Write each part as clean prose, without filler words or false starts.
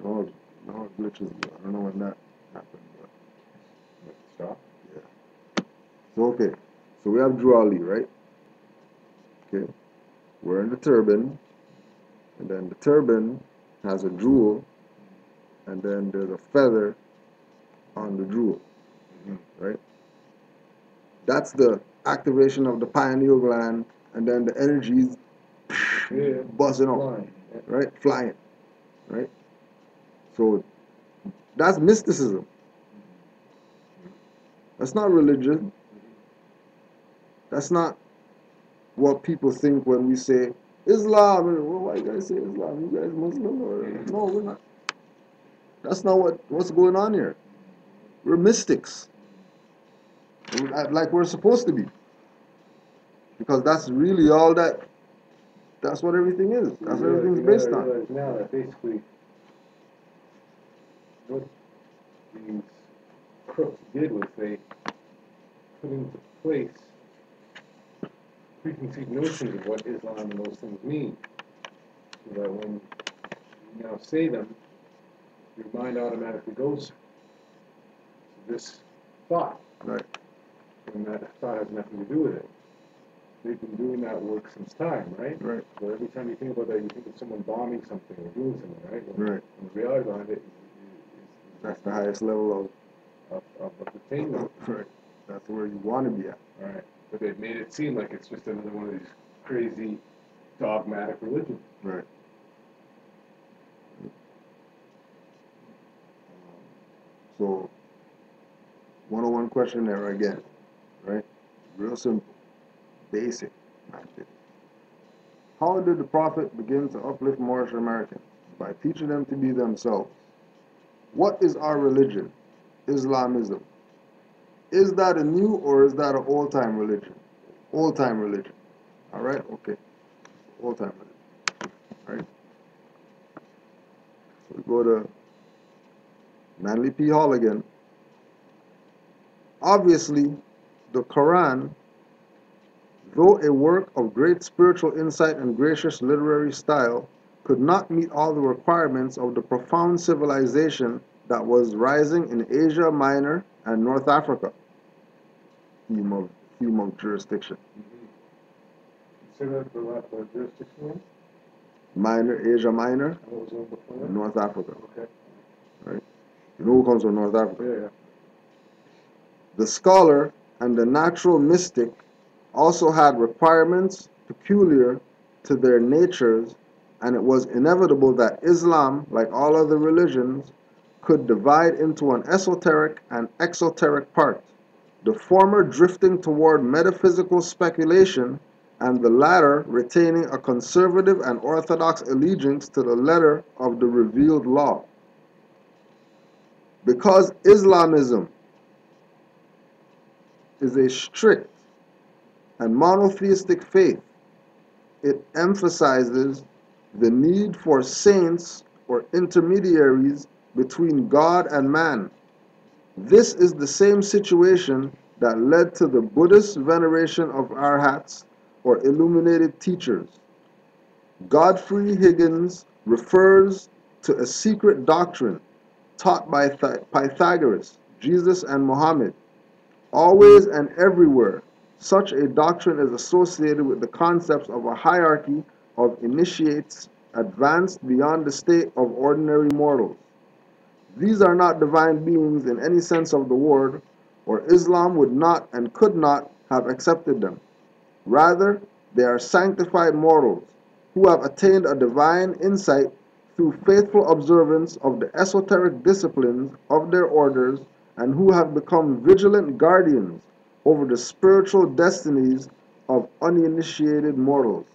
No, no glitches. I don't know when that happened, but Stop. yeah. So okay. So we have Drew Ali, right? Okay. We're in the turbine, and then the turbine has a jewel, and then there's a feather on the jewel, right? That's the activation of the pineal gland, and then the energy's buzzing off, right? Flying, right? So that's mysticism. That's not religion. That's not what people think when we say Islam. Well, why you guys say Islam? You guys Muslim? Or no, we're not. That's not what's going on here. We're mystics, like we're supposed to be, because that's really all that. That's what everything is. That's what everything's based on. Realize now that basically what these crooks did was they put into place preconceived notions of what Islam and those things mean, so that when you now say them, your mind automatically goes to this thought, Right. and that thought has nothing to do with it. They've been doing that work since time, right? Right. So every time you think about that, you think of someone bombing something or doing something, right? Right. And the reality behind it is That's the highest level of attainment. Right. That's where you want to be at. All right. But they've made it seem like it's just another one of these crazy dogmatic religions. Right. So, 101 questionnaire again, right? Real simple, basic. How did the Prophet begin to uplift Moorish Americans? By teaching them to be themselves. What is our religion? Islamism. Is that a new or is that an old-time religion? Old-time religion. All right? Okay. Old-time religion. All right? So we go to Manly P. Hall again. Obviously, the Quran, though a work of great spiritual insight and gracious literary style, could not meet all the requirements of the profound civilization that was rising in Asia Minor and North Africa. Theme of jurisdiction. Consider that the jurisdiction one? Minor, Asia Minor, And what was the one before that? North Africa. Okay. Right? You know who comes from North Africa? Yeah, yeah. The scholar and the natural mystic also had requirements peculiar to their natures, and it was inevitable that Islam, like all other religions, could divide into an esoteric and exoteric part, the former drifting toward metaphysical speculation, and the latter retaining a conservative and orthodox allegiance to the letter of the revealed law. Because Islamism is a strict and monotheistic faith, it emphasizes the need for saints or intermediaries between God and man. This is the same situation that led to the Buddhist veneration of arhats or illuminated teachers. Godfrey Higgins refers to a secret doctrine taught by Pythagoras, Jesus, and Muhammad. Always and everywhere, such a doctrine is associated with the concepts of a hierarchy of initiates advanced beyond the state of ordinary mortals. These are not divine beings in any sense of the word, or Islam would not and could not have accepted them. Rather, they are sanctified mortals who have attained a divine insight through faithful observance of the esoteric disciplines of their orders, and who have become vigilant guardians over the spiritual destinies of uninitiated mortals.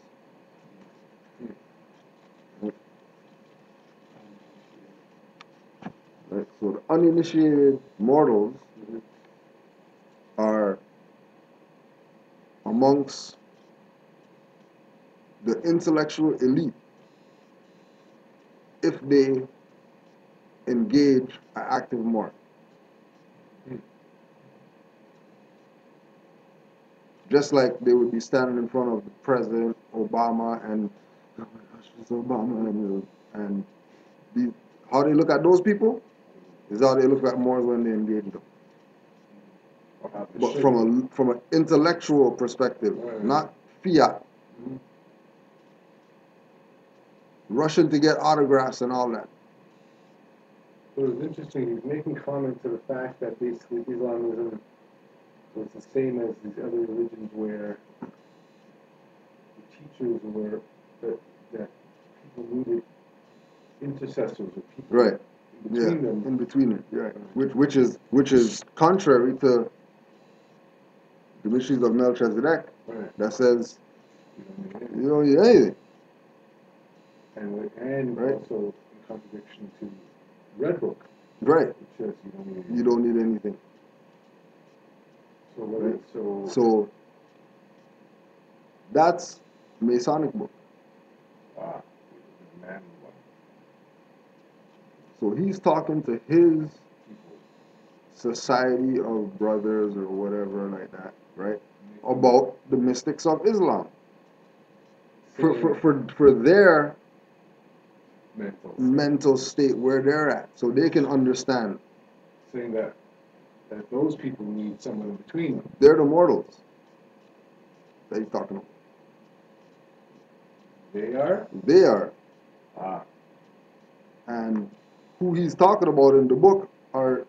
Right? So the uninitiated mortals are amongst the intellectual elite if they engage an active mark. Just like they would be standing in front of President Obama and, oh my gosh, it's Obama, and be How they look at those people is how they look at Moors when they engage them. Or how they But should from an intellectual perspective, Right. not fiat. Mhm. Rushing to get autographs and all that. So it's interesting, he's making comment to the fact that basically Islamism was the same as these other religions where the teachers were, that people needed intercessors or people Right. in between Yeah. them. In between it. Right. Which is contrary to the mysteries of Melchizedek Right. that says You know, you don't need anything. and Right. also in contradiction to Red Book, Right. which says you don't need You don't need anything. So what Right. is so So that's Masonic book. ah man So he's talking to his people society of brothers or whatever like that, right? About the mystics of Islam. For their mental state where they're at. So they can understand. saying that those people need someone in between them. They're the mortals that he's talking about. They are? They are. Ah. And who he's talking about in the book are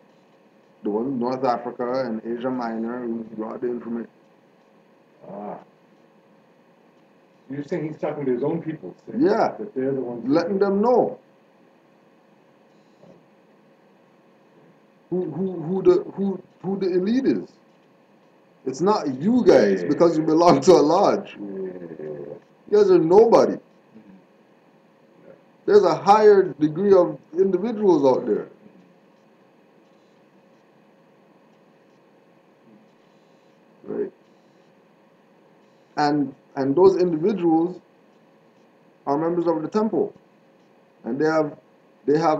the ones North Africa and Asia Minor who brought the information. Ah. You're saying he's talking to his own people, saying Yeah. that they're the ones Letting them know who the elite is. It's not you guys because you belong to a lodge. You guys are nobody. There's a higher degree of individuals out there. Right? And those individuals are members of the temple. And they have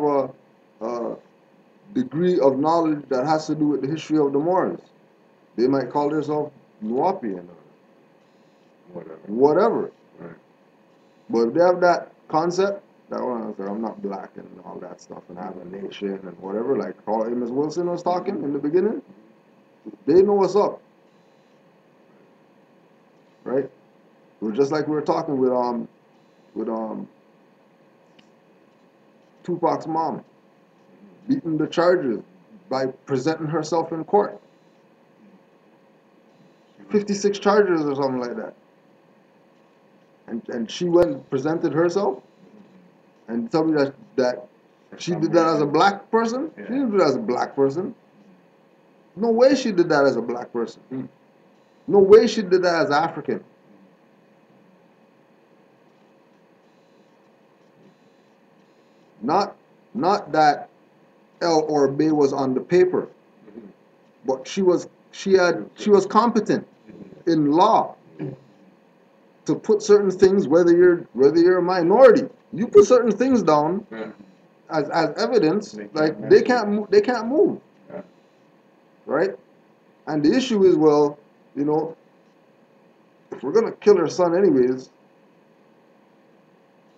a degree of knowledge that has to do with the history of the Moors. They might call themselves Nuapian or whatever. Right. But if they have that concept, that one, I'm not black and all that stuff, and I have a nation and whatever, like how Amos Wilson was talking in the beginning, they know what's up. Right? It was just like we were talking with Tupac's mom, beating the charges by presenting herself in court. 56 charges or something like that. And she went and presented herself and tell me that she did that as a black person? She didn't do that as a black person. No way she did that as a black person. No way she did that as African. Not that L or B was on the paper, but she was competent in law to put certain things, whether you're a minority, you put certain things down as evidence, like they can't move, right? And the issue is, well, you know, if we're gonna kill her son anyways,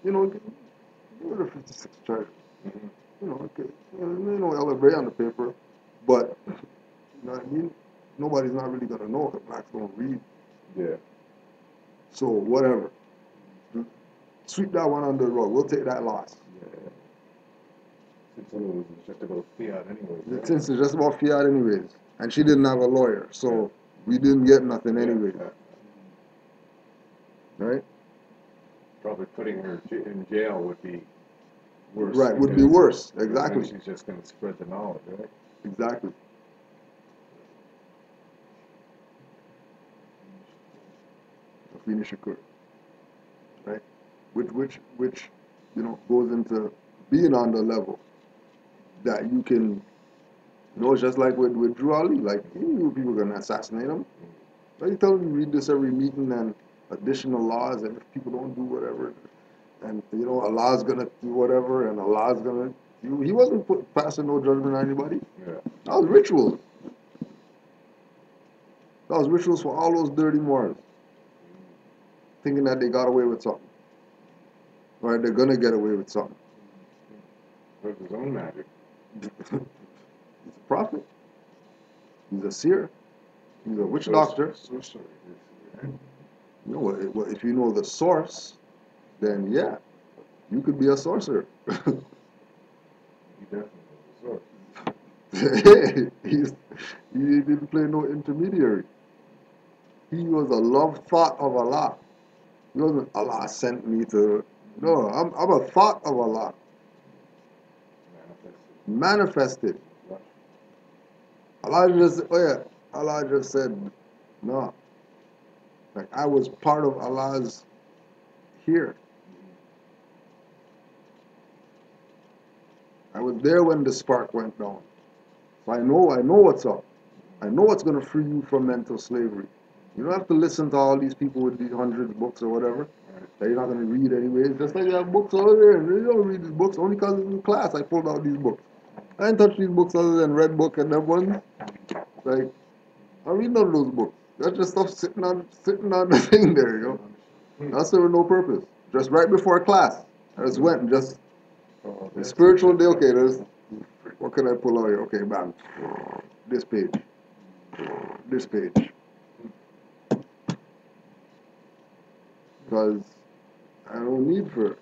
you know, give her the 56 charges. You know, okay, you know, LFA on the paper, but you know what I mean. Nobody's not really gonna know if blacks don't read. Yeah. So whatever. Sweep that one under the rug. We'll take that loss. Yeah. Since it was just about fiat anyway. Right? Since it's just about fiat anyways. And she didn't have a lawyer, so we didn't get nothing anyway. Right? Probably putting her in jail would be worse. Right, would be worse. Then Exactly. she's just going to spread the knowledge, right? Exactly. Finish Shakur. Right? Which you know goes into being on the level that you can, you know, just like with Drew Ali, like you knew people were gonna assassinate him. So you tell him you read this every meeting and additional laws, and if people don't do whatever, and you know Allah's gonna do whatever, and Allah's gonna. He wasn't passing no judgment on anybody. Yeah. That was rituals. That was rituals for all those dirty Moors, thinking that they got away with something, or they're gonna get away with something. Of his own magic. He's a prophet. He's a seer. He's a witch doctor. Sorcery, basically, You know, if you know the source, then yeah, you could be a sorcerer. right? He definitely was a source. He didn't play no intermediary. He was a love thought of Allah. He wasn't Allah sent me to. No, I'm a thought of Allah. Manifested. Manifested. Allah just, oh yeah, Allah just said, no. Like I was part of Allah's here. I was there when the spark went down. So I know what's up. I know what's going to free you from mental slavery. You don't have to listen to all these people with these hundreds of books or whatever that you're not going to read anyway. It's just like you have books over there and you don't read these books only because in class I pulled out these books. I didn't touch these books other than Red Book and them ones. Like, I read none of those books. That's just stuff sitting on the thing there, you know. That's there with no purpose. Just right before class. I just went and just the spiritual day, okay, what can I pull out here? Okay, bam. This page. This page. Because I don't need for it.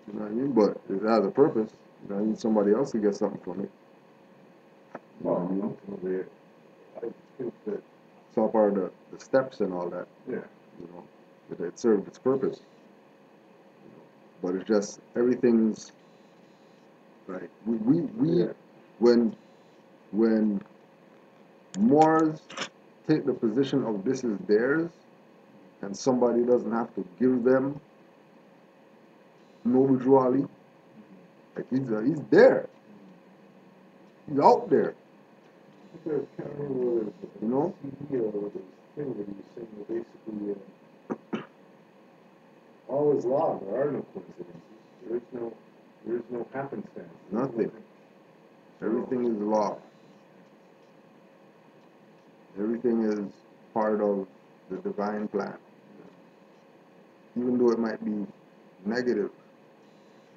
You know what I mean? But it has a purpose. You know, I need somebody else to get something from it. You know what I mean? Ultimately, I think that, It's all part of the steps and all that. yeah, You know, it served its purpose. But it's just everything's like we Yeah. when Moors take the position of this is theirs and somebody doesn't have to give them no Ali, like he's there. He's out there. I can't remember whether it was You know? CD or whether it was thing that he was saying that basically all is law. There are no coincidences. There is no happenstance. Nothing. Everything is law. Everything is part of the divine plan. Even though it might be negative.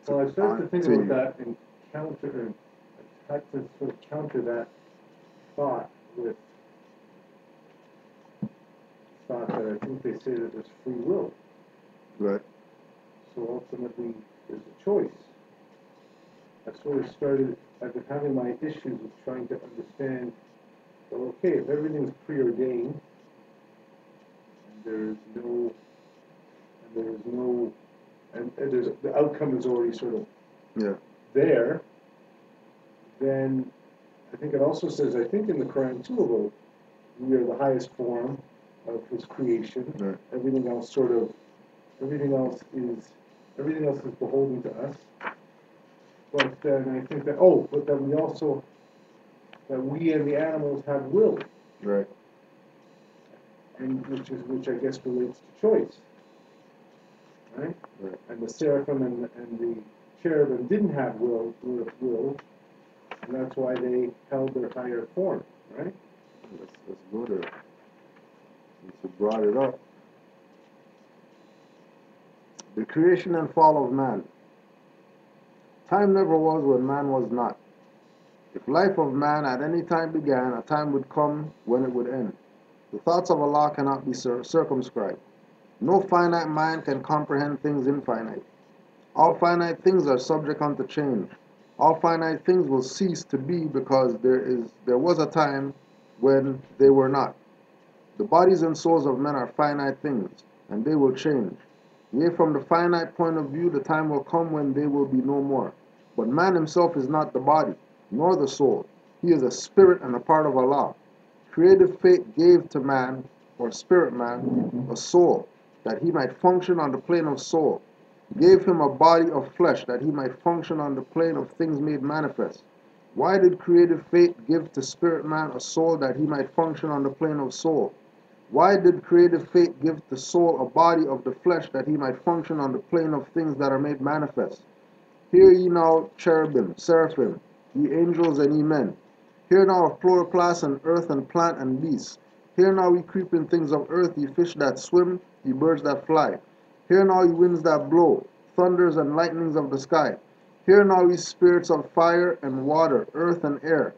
Well, I started to think to about you. that and I had to sort of counter that thought with the thought that I think they say that there's free will. Right. So ultimately, there's a choice. I sort of started, I've been having my issues with trying to understand, well, okay, if everything's preordained, and there's the outcome is already sort of Yeah. there, then I think it also says, I think in the Quran too, about we are the highest form of His creation. Right. Everything else is beholden to us. But then I think that but then we and the animals have will, Right. and which I guess relates to choice, right? Right. And the seraphim and the cherubim didn't have will, and that's why they held their higher form, right? Let's go there. Since you brought it up. The creation and fall of man. Time never was when man was not. If life of man at any time began, a time would come when it would end. The thoughts of Allah cannot be circumscribed. No finite mind can comprehend things infinite. All finite things are subject unto change. All finite things will cease to be because there was a time when they were not. The bodies and souls of men are finite things, and they will change. Yea, from the finite point of view, the time will come when they will be no more. But man himself is not the body, nor the soul. He is a spirit and a part of Allah. Creative fate gave to man, or spirit man, a soul, that he might function on the plane of soul. Gave him a body of flesh, that he might function on the plane of things made manifest. Why did creative fate give to spirit man a soul, that he might function on the plane of soul? Why did creative fate give the soul a body of the flesh, that he might function on the plane of things that are made manifest? Hear ye now, cherubim, seraphim, ye angels and ye men. Hear now of plural class and earth and plant and beast. Hear now ye creeping things of earth, ye fish that swim, ye birds that fly. Hear now ye winds that blow, thunders and lightnings of the sky. Hear now, ye spirits of fire and water, earth and air.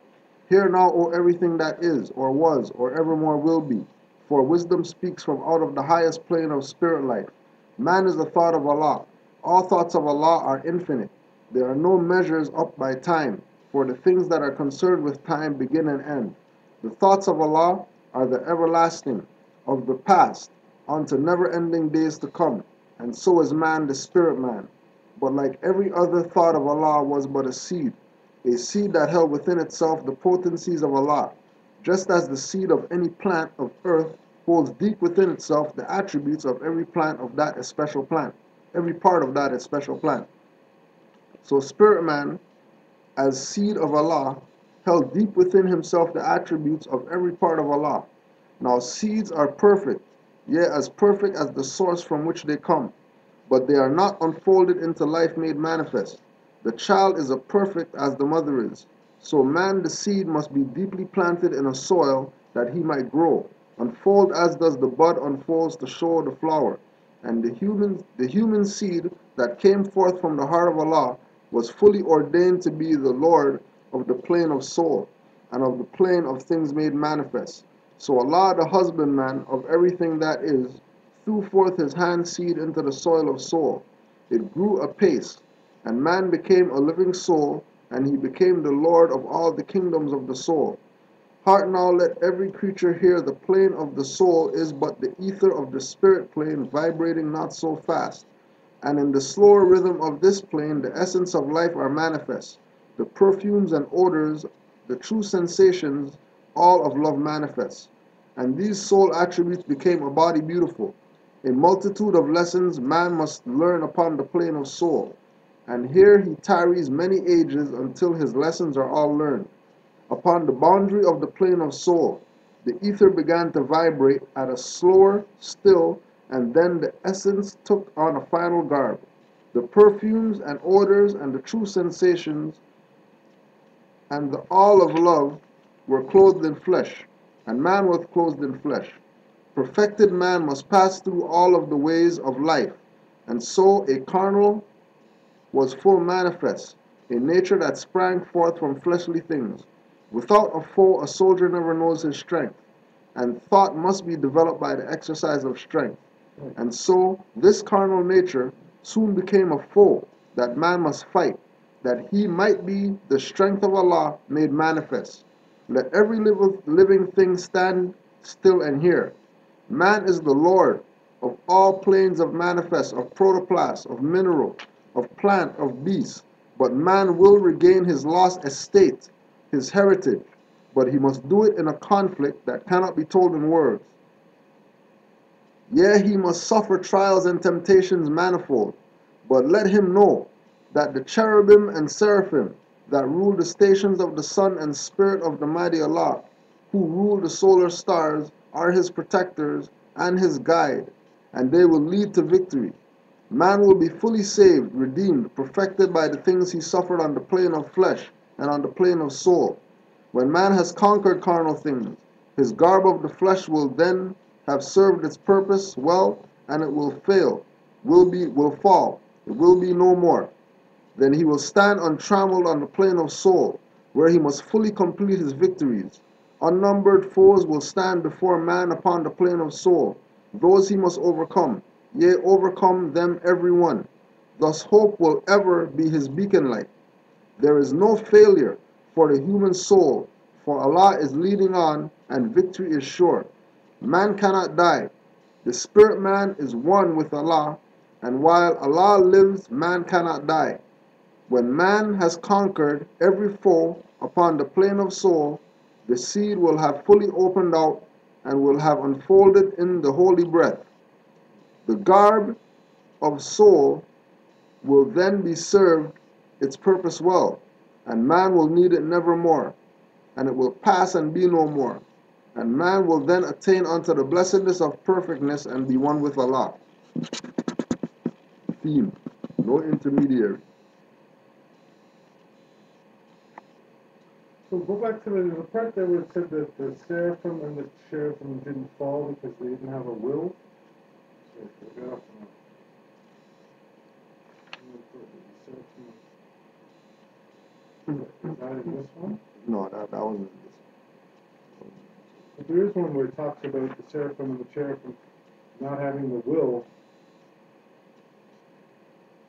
Hear now, O everything that is, or was, or evermore will be. For wisdom speaks from out of the highest plane of spirit life. Man is the thought of Allah. All thoughts of Allah are infinite. There are no measures up by time, for the things that are concerned with time begin and end. The thoughts of Allah are the everlasting, of the past, unto never-ending days to come, and so is man the spirit man. But like every other thought of Allah was but a seed that held within itself the potencies of Allah, just as the seed of any plant of earth holds deep within itself the attributes of every plant of that especial plant, every part of that especial plant. So spirit man, as seed of Allah, held deep within himself the attributes of every part of Allah. Now seeds are perfect, yea, as perfect as the source from which they come, but they are not unfolded into life made manifest. The child is as perfect as the mother is. So man, the seed, must be deeply planted in a soil that he might grow, unfold as does the bud unfolds to show the flower. And the human seed that came forth from the heart of Allah was fully ordained to be the Lord of the plane of soul and of the plane of things made manifest. So Allah, the husbandman of everything that is, threw forth his hand seed into the soil of soul. It grew apace, and man became a living soul, and he became the Lord of all the kingdoms of the soul. Heart now let every creature hear the plane of the soul is but the ether of the spirit plane vibrating not so fast. And in the slower rhythm of this plane the essence of life are manifest, the perfumes and odors, the true sensations, all of love manifest. And these soul attributes became a body beautiful. A multitude of lessons man must learn upon the plane of soul, and here he tarries many ages until his lessons are all learned. Upon the boundary of the plane of soul, the ether began to vibrate at a slower still, and then the essence took on a final garb. The perfumes and odors and the true sensations and the all of love were clothed in flesh, and man was clothed in flesh. Perfected man must pass through all of the ways of life, and so a carnal was full manifest, a nature that sprang forth from fleshly things. Without a foe, a soldier never knows his strength, and thought must be developed by the exercise of strength. And so, this carnal nature soon became a foe that man must fight, that he might be the strength of Allah made manifest. Let every living thing stand still and hear. Man is the Lord of all planes of manifest, of protoplast, of mineral, of plant, of beast. But man will regain his lost estate, his heritage, but he must do it in a conflict that cannot be told in words. Yea, he must suffer trials and temptations manifold, but let him know that the cherubim and seraphim that rule the stations of the sun and spirit of the mighty Allah, who rule the solar stars, are his protectors and his guide, and they will lead to victory. Man will be fully saved, redeemed, perfected by the things he suffered on the plane of flesh and on the plane of soul. When man has conquered carnal things, his garb of the flesh will then have served its purpose well, and it will fail, will fall, it will be no more. Then he will stand untrammeled on the plane of soul, where he must fully complete his victories. Unnumbered foes will stand before man upon the plane of soul. Those he must overcome, yea, overcome them every one. Thus hope will ever be his beacon light. There is no failure for the human soul, for Allah is leading on, and victory is sure. Man cannot die. The spirit man is one with Allah, and while Allah lives, man cannot die. When man has conquered every foe upon the plane of soul, the seed will have fully opened out and will have unfolded in the holy breath. The garb of soul will then be served its purpose well, and man will need it nevermore, and it will pass and be no more. And man will then attain unto the blessedness of perfectness and be one with Allah. Theme: no intermediary. So go back to the part there where it said that the seraphim and the cherubim didn't fall because they didn't have a will. Yes, they got off on that. Is that in this one? No, that wasn't But there is one where it talks about the seraphim and the cherubim not having the will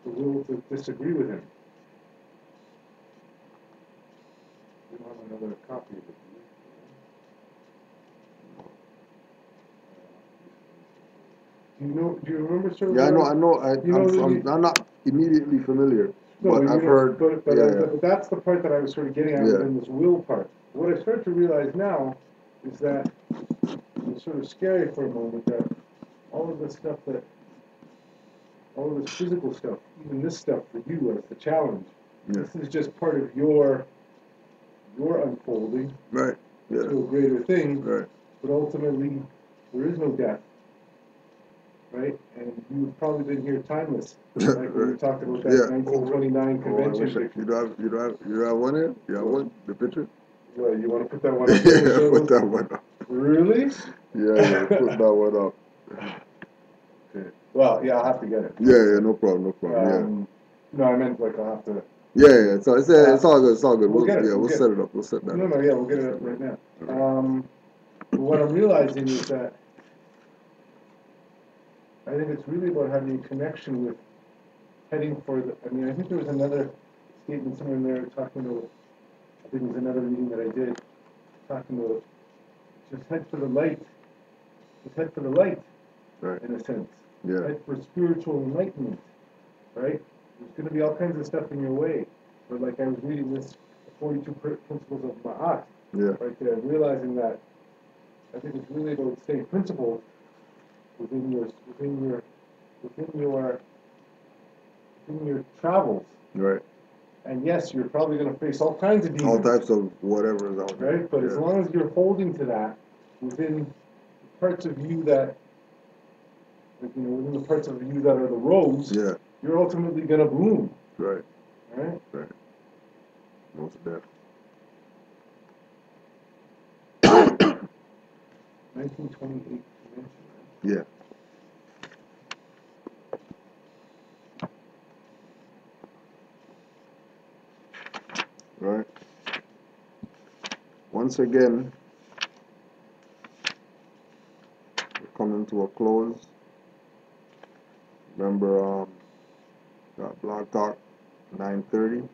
to disagree with him. We don't have another copy of it, do you? Do you remember, sir? Yeah, I know. I'm not immediately familiar, No, but I've heard. but that's the part that I was sort of getting at Yeah. within this will part. What I start to realize now is that it's sort of scary for a moment that all of this stuff all of this physical stuff, even this stuff for you as the challenge, this is just part of your unfolding Right. Yeah. to a greater thing. Right. But ultimately, there is no death, right? And you've probably been here timeless, like when we talked about that 1929 convention. You don't have one here? You have one? The picture? Well, you want to put that one up there? Yeah, put that one up. Really? Yeah, put that one up. Okay. Well, yeah, I'll have to get it. Yeah, no problem. No, I meant like I'll have to. Yeah. So it's all good. It's all good. We'll get it. We'll set it up. We'll set that up. No, yeah, we'll get it up right now. What I'm realizing is that I think it's really about having a connection with heading for the. I mean, I think there was another statement somewhere in there talking about. I think it was another reading that I did talking about just head for the light. Just head for the light, right. In a sense. Yeah. Head for spiritual enlightenment, right? There's going to be all kinds of stuff in your way. But like I was reading this 42 Principles of Ma'at, right there, realizing that I think it's really about staying principled within your travels. Right. And yes, you're probably going to face all kinds of demons. All types of whatever is out there. Right? But as long as you're holding to that within parts of you that, within the parts of you that are the rose, you're ultimately going to bloom. Right. Right? Right. Most definitely. 1928 convention. Yeah. Right. Once again, we're coming to a close. Remember, got Blog Talk 9:30.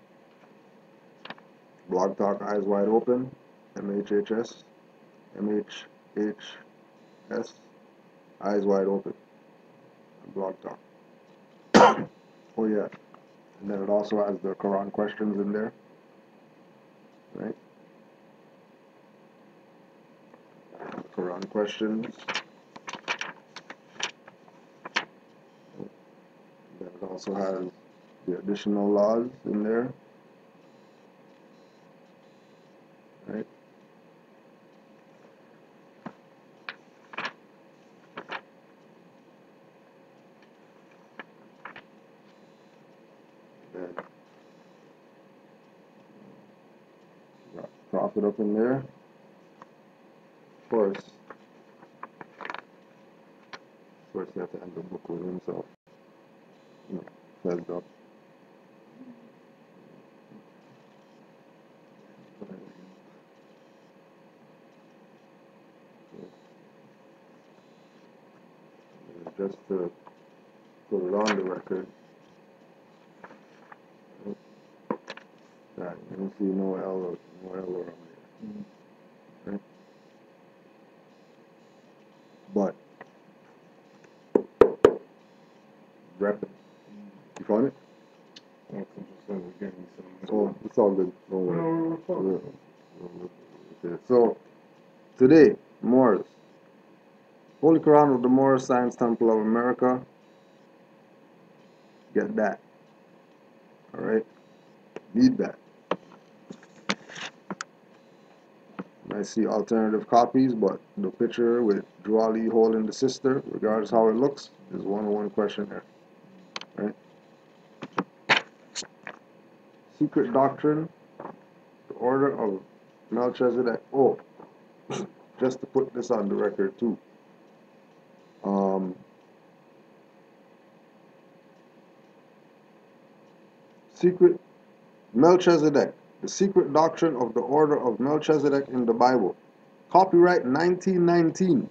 Blog Talk Eyes Wide Open. MHHS. MHHS. Eyes Wide Open. Blog Talk. Oh yeah. And then it also has the Quran questions in there. Right? Quran questions. Then it also has the additional laws in there. Right? Then got Prophet up in there. Of course, you have to end the book with himself. Fed up. Just to put it on the record, that you don't see no L around here. Right? But rep it. You found it? That's interesting. We're getting Oh, it's all good. Don't worry. No, Okay. So today, Moors. Holy Quran of the Moors Science Temple of America. Get that. Alright? Need that. I see alternative copies, but the picture with Drew Ali holding the sister, regardless how it looks, is 101 question here. Right? Secret Doctrine, the Order of Melchizedek. Oh, just to put this on the record too. Secret Melchizedek, The Secret Doctrine of the Order of Melchizedek in the Bible. Copyright 1919.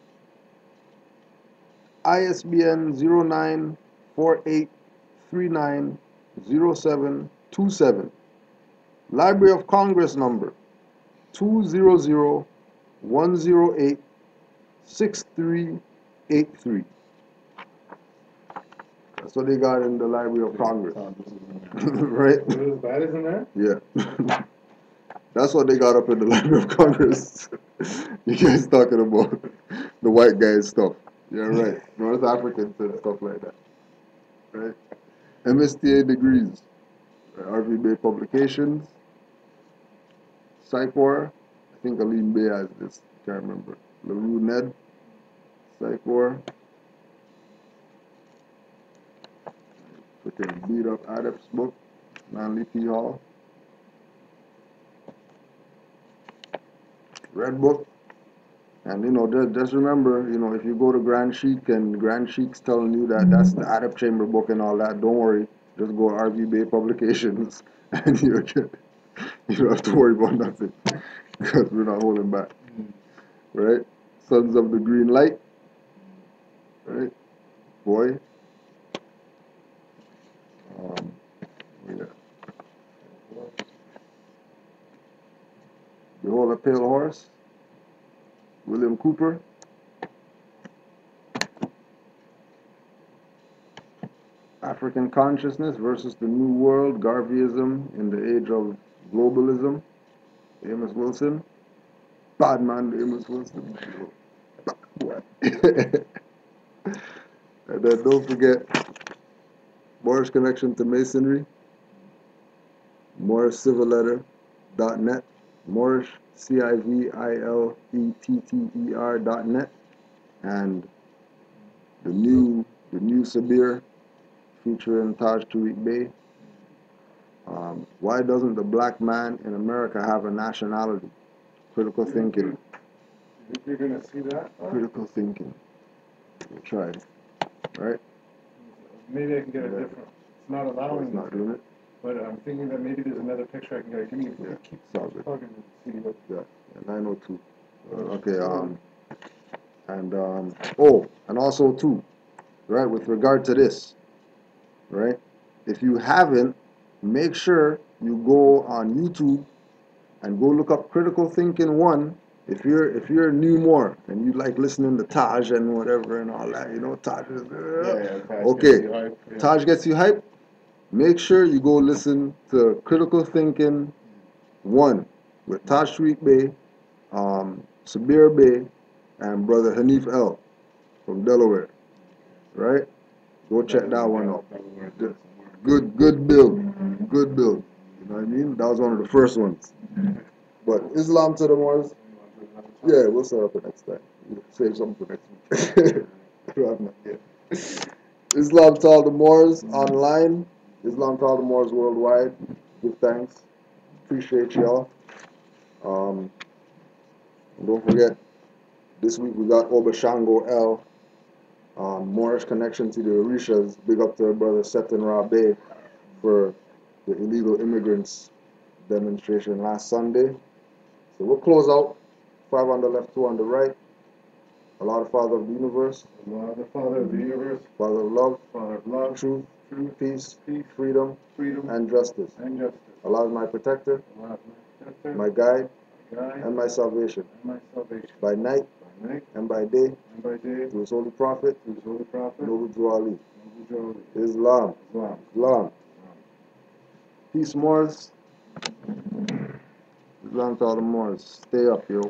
ISBN 0948390727. Library of Congress number 200-108-6383. That's what they got in the Library of Congress. Right? That isn't there? Yeah. That's what they got up in the Library of Congress. You guys talking about the white guys stuff. Yeah, right. North Africans and stuff like that. Right? MSTA degrees. RV Bay Publications. Psychor. I think Aline Bay has this. Can't remember. LaRue Ned. Psychor. Freaking beat up Adept's book. Manly P. Hall. Red Book. And just remember, if you go to Grand Sheik and Grand Sheik's telling you that that's the Adept Chamber book and all that, don't worry. Just go to RV Bay Publications and you don't have to worry about nothing because we're not holding back. Right? Sons of the Green Light. Right? Boy. Yeah. Behold a Pale Horse. William Cooper. African Consciousness versus the New World, Garveyism in the Age of Globalism. Amos Wilson. Bad man, Amos Wilson. What? And then don't forget Moorish Connection to Masonry. MoorishCivilLetter.net. Moorish, CIVILETTER.net. And the new Sabir featuring Taj Tariq Bey. Why doesn't the black man in America have a nationality? Critical thinking. You think you're going to see that? Critical thinking. We'll try. Right? Maybe I can get a different. It's not allowing It's not doing it. But I'm thinking that maybe there's another picture I can get. Give me keep Sounds good. plugging and see what. Yeah, 902. Okay, and also too, right, with regard to this, right, if you haven't, make sure you go on YouTube and go look up Critical Thinking 1. If you're new more and you like listening to Taj and whatever and all that, Taj is okay. Taj gets you hype. Make sure you go listen to Critical Thinking 1 with Taj Tariq Bey, Sabir Bey, and brother Hanif L from Delaware. Right? Go check that one out. Good build. Good build. You know what I mean? That was one of the first ones. But Islam to the Moors, yeah, we'll set up it next time. We'll save something for next week. Islam to all the Moors online. Islam to all the Moors worldwide. Give thanks. Appreciate y'all. And don't forget, this week we got Obashango L. Moorish connection to the Orishas. Big up to our brother Seton Rabe for the illegal immigrants demonstration last Sunday. So we'll close out. 5 on the left, 2 on the right. Allah, the Father of the universe. Allah, the Father of the universe. Father of love. Father of love. Truth. Peace. Freedom. And justice. Allah is my protector. Allah is my protector. My guide. And my salvation. By night. And by day. Through His holy prophet. Noble Drew Ali. Islam. Peace, Moors. Islam to all the Moors. Stay up, yo.